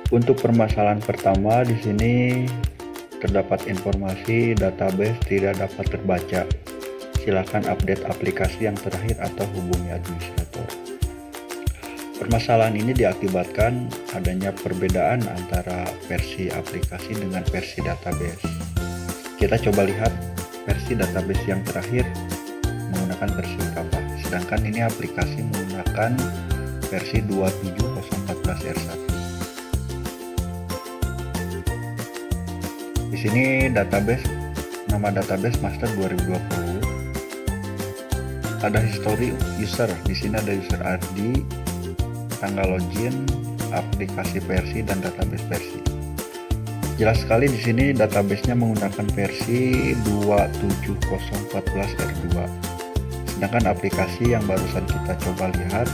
Untuk permasalahan pertama di sini terdapat informasi database tidak dapat terbaca. Silakan update aplikasi yang terakhir atau hubungi administrator. Permasalahan ini diakibatkan adanya perbedaan antara versi aplikasi dengan versi database. Kita coba lihat versi database yang terakhir menggunakan versi berapa. Sedangkan ini aplikasi menggunakan versi 27014R1. Di sini nama database master 2020. Ada history user. Di sini ada user ID, tanggal login, aplikasi versi dan database versi. Jelas sekali di sini databasenya menggunakan versi 27014R2. Sedangkan aplikasi yang barusan kita coba lihat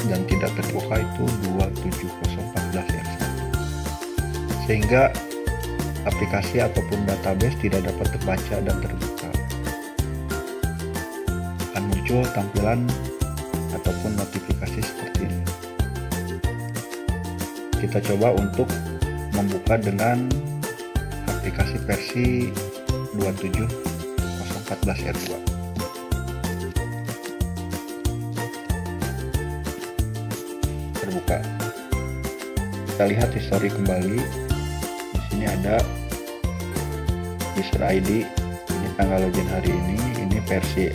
dan tidak terbuka itu 27014R1. Sehingga aplikasi ataupun database tidak dapat terbaca dan terbuka. Akan muncul tampilan ataupun notifikasi seperti ini. Kita coba untuk membuka dengan aplikasi versi 27014R2. Terbuka. Kita lihat histori kembali. Di sini ada user ID, ini tanggal login hari ini versi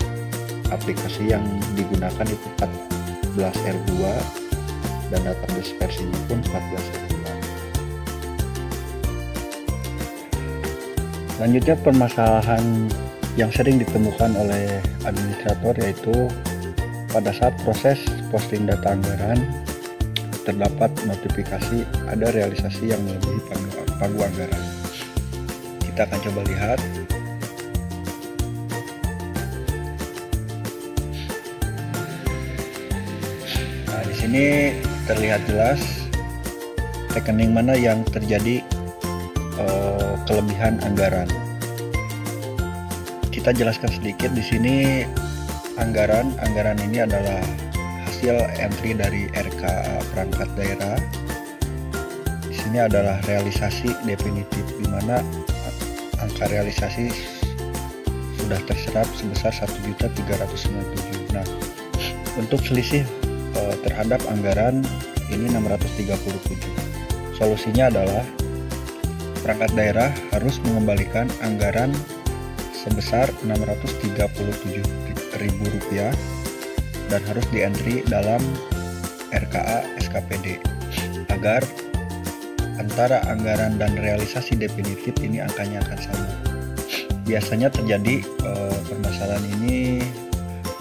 aplikasi yang digunakan itu 14R2 dan database versinya pun 14R2. Selanjutnya permasalahan yang sering ditemukan oleh administrator yaitu pada saat proses posting data anggaran terdapat notifikasi ada realisasi yang melebihi pagu anggaran. Kita akan coba lihat. Nah, di sini terlihat jelas rekening mana yang terjadi kelebihan anggaran. Kita jelaskan sedikit di sini anggaran ini adalah hasil entry dari RKA perangkat daerah. Di sini adalah realisasi definitif di mana angka realisasi sudah terserap sebesar 1.397. Nah, untuk selisih terhadap anggaran ini 637. Solusinya adalah perangkat daerah harus mengembalikan anggaran sebesar Rp637.000 dan harus di-entry dalam RKA SKPD agar antara anggaran dan realisasi definitif ini angkanya akan sama. Biasanya terjadi permasalahan ini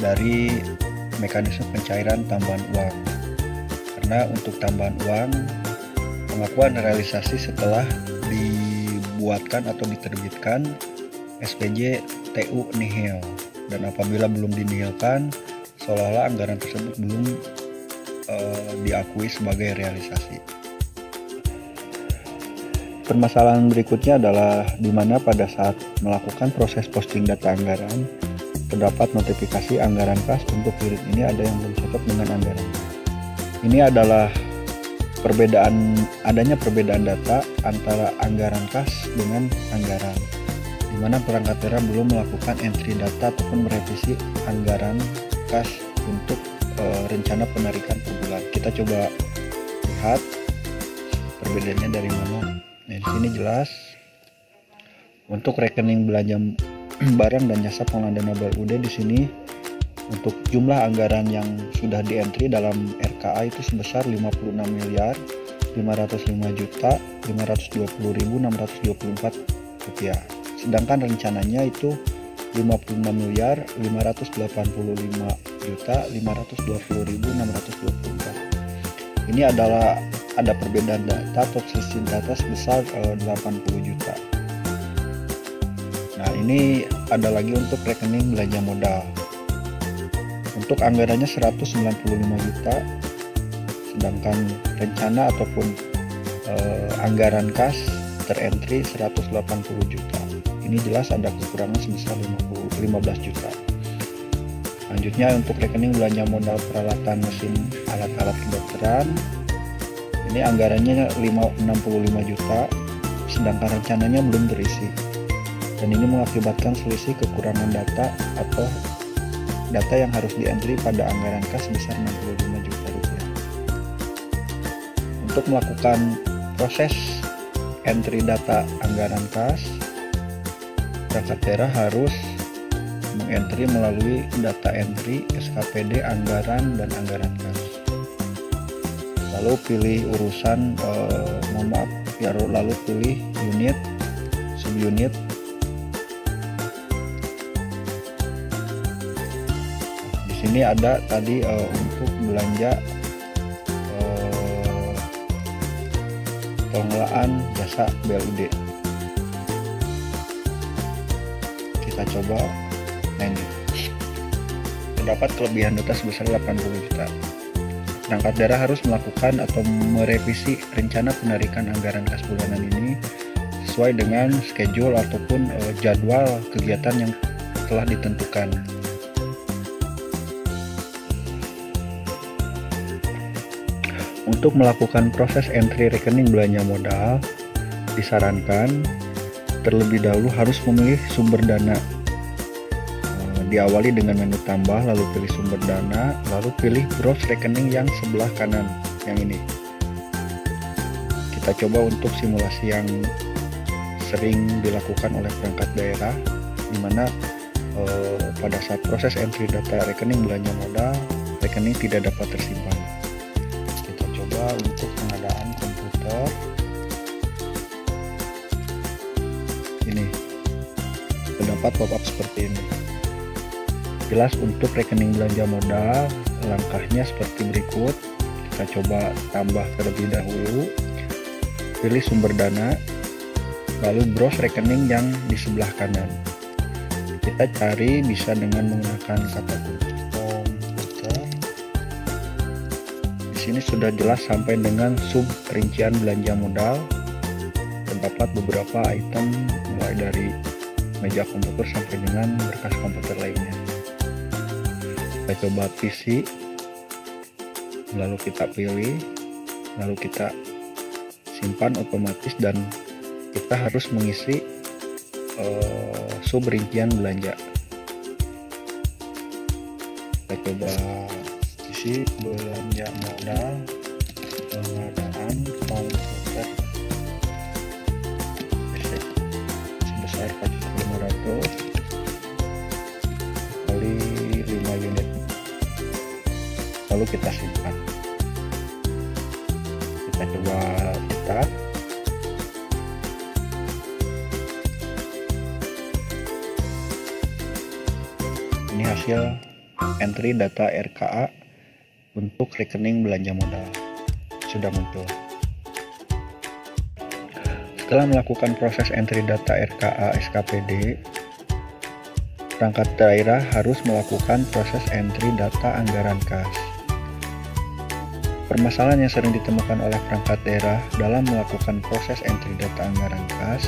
dari mekanisme pencairan tambahan uang. Karena untuk tambahan uang, pengakuan realisasi setelah dibuatkan atau diterbitkan SPJ TU nihil, dan apabila belum dinihilkan seolah-olah anggaran tersebut belum diakui sebagai realisasi. Permasalahan berikutnya adalah di mana pada saat melakukan proses posting data anggaran terdapat notifikasi anggaran kas untuk unit ini ada yang belum cocok dengan anggaran. Ini adalah adanya perbedaan data antara anggaran kas dengan anggaran, di mana perangkat daerah belum melakukan entry data ataupun merevisi anggaran kas untuk rencana penarikan per bulan. Kita coba lihat perbedaannya dari mana. Nah, di sini jelas untuk rekening belanja barang dan jasa pengelolaan dana BLUD di sini untuk jumlah anggaran yang sudah di-entry dalam RKA itu sebesar 56.505.520.624 rupiah. Sedangkan rencananya itu 56.525.524. Ini adalah ada perbedaan data atau selisih data sebesar 80 juta. Nah, ini ada lagi untuk rekening belanja modal. Untuk anggarannya 195 juta, sedangkan rencana ataupun anggaran kas terentry 180 juta. Ini jelas ada kekurangan sebesar 15 juta. Selanjutnya untuk rekening belanja modal peralatan mesin alat-alat kedokteran Ini anggarannya 65 juta, sedangkan rencananya belum terisi. Dan ini mengakibatkan selisih kekurangan data atau data yang harus di-entry pada anggaran kas sebesar 65 juta rupiah. Untuk melakukan proses entry data anggaran kas, perangkat daerah harus mengentry melalui data entry SKPD anggaran dan anggaran kas. Lalu pilih urusan lalu pilih unit, subunit. Di sini ada tadi untuk belanja pengelolaan jasa BLUD. Kita coba. Nah, ini terdapat kelebihan data sebesar 80 juta. Perangkat daerah harus melakukan atau merevisi rencana penarikan anggaran kas bulanan ini sesuai dengan schedule ataupun jadwal kegiatan yang telah ditentukan. Untuk melakukan proses entry rekening belanja modal, disarankan terlebih dahulu harus memilih sumber dana. Diawali dengan menu tambah, lalu pilih sumber dana, lalu pilih browse rekening yang sebelah kanan, yang ini. Kita coba untuk simulasi yang sering dilakukan oleh perangkat daerah, di mana pada saat proses entry data rekening belanja modal, rekening tidak dapat tersimpan. Kita coba untuk pengadaan komputer. Ini terdapat pop-up seperti ini. Jelas untuk rekening belanja modal, langkahnya seperti berikut. Kita coba tambah terlebih dahulu, pilih sumber dana, lalu browse rekening yang di sebelah kanan. Kita cari bisa dengan menggunakan kata kunci komputer. Di sini sudah jelas sampai dengan sub rincian belanja modal. Terdapat beberapa item mulai dari meja komputer sampai dengan berkas komputer lainnya. Kita coba PC, lalu kita pilih, lalu kita simpan otomatis, dan kita harus mengisi sub rincian belanja. Kita coba isi belanja modal pengadaan komputer PC sebesar 4.500 kali 5 unit. Lalu kita simpan. Kita coba buka. Ini hasil entry data RKA untuk rekening belanja modal sudah muncul. Setelah melakukan proses entry data RKA SKPD, perangkat daerah harus melakukan proses entry data anggaran kas. Permasalahan yang sering ditemukan oleh perangkat daerah dalam melakukan proses entry data anggaran kas,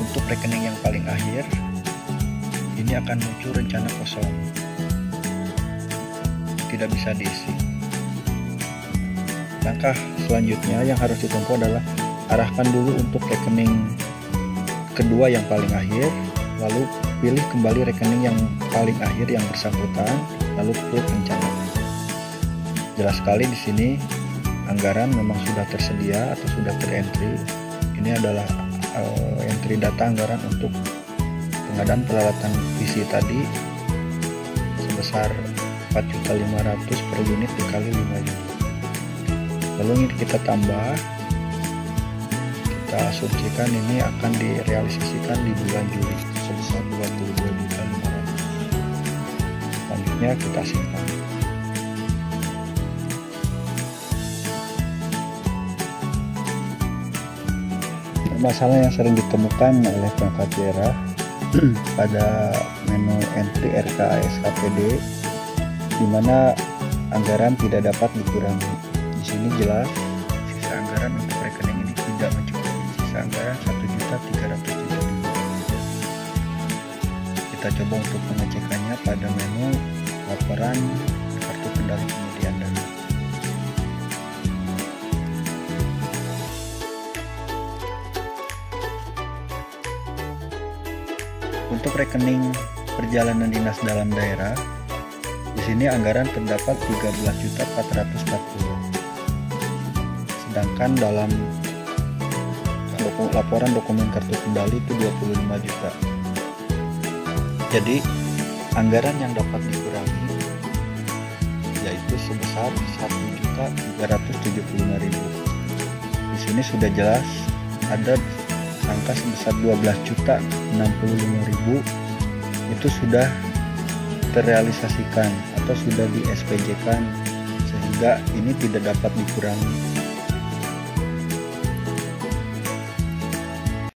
untuk rekening yang paling akhir, ini akan muncul rencana kosong, tidak bisa diisi. Langkah selanjutnya yang harus ditempuh adalah arahkan dulu untuk rekening kedua yang paling akhir, lalu pilih kembali rekening yang paling akhir yang bersangkutan, lalu klik rencana. Jelas sekali di sini anggaran memang sudah tersedia atau sudah terentry. Ini adalah entry data anggaran untuk pengadaan peralatan PC tadi sebesar 4.500 per unit dikali 5 unit. Lalu ini kita tambah, kita asumsikan ini akan direalisasikan di bulan Juli sebesar 22.500. Selanjutnya kita simpan. Masalah yang sering ditemukan oleh perangkat daerah pada menu entry RKA SKPD, di mana anggaran tidak dapat dikurangi. Di sini jelas sisa anggaran untuk rekening ini tidak mencukupi. Sisa anggaran 1.300.000. Kita coba untuk pengecekannya pada menu laporan kartu kendali kemudian dana. untuk rekening perjalanan dinas dalam daerah, di sini anggaran terdapat 13.440. Sedangkan dalam laporan dokumen kartu kembali itu 25 juta. Jadi anggaran yang dapat dikurangi yaitu sebesar 1.375.000. Di sini sudah jelas ada angka sebesar 12.065.000 itu sudah terrealisasikan atau sudah di SPJ-kan, sehingga ini tidak dapat dikurangi.